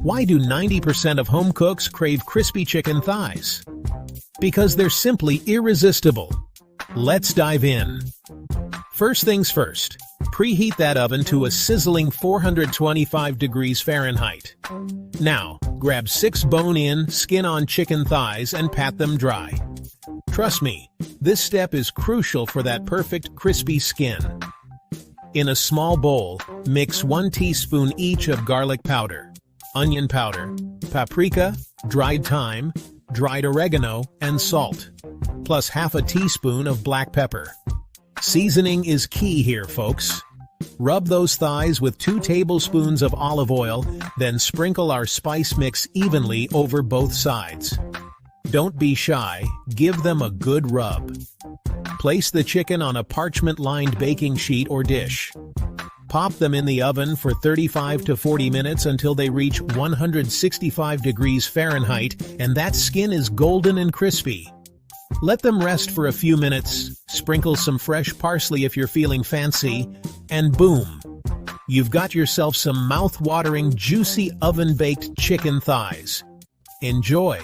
Why do 90% of home cooks crave crispy chicken thighs? Because they're simply irresistible. Let's dive in. First things first, preheat that oven to a sizzling 425 degrees Fahrenheit. Now, grab 6 bone-in, skin-on chicken thighs and pat them dry. Trust me, this step is crucial for that perfect crispy skin. In a small bowl, mix 1 teaspoon each of garlic powder, onion powder, paprika, dried thyme, dried oregano, and salt, plus half a teaspoon of black pepper. Seasoning is key here, folks. Rub those thighs with 2 tablespoons of olive oil, then sprinkle our spice mix evenly over both sides. Don't be shy, give them a good rub. Place the chicken on a parchment-lined baking sheet or dish. Pop them in the oven for 35 to 40 minutes until they reach 165 degrees Fahrenheit and that skin is golden and crispy. Let them rest for a few minutes, sprinkle some fresh parsley if you're feeling fancy, and boom! You've got yourself some mouth-watering, juicy oven-baked chicken thighs. Enjoy!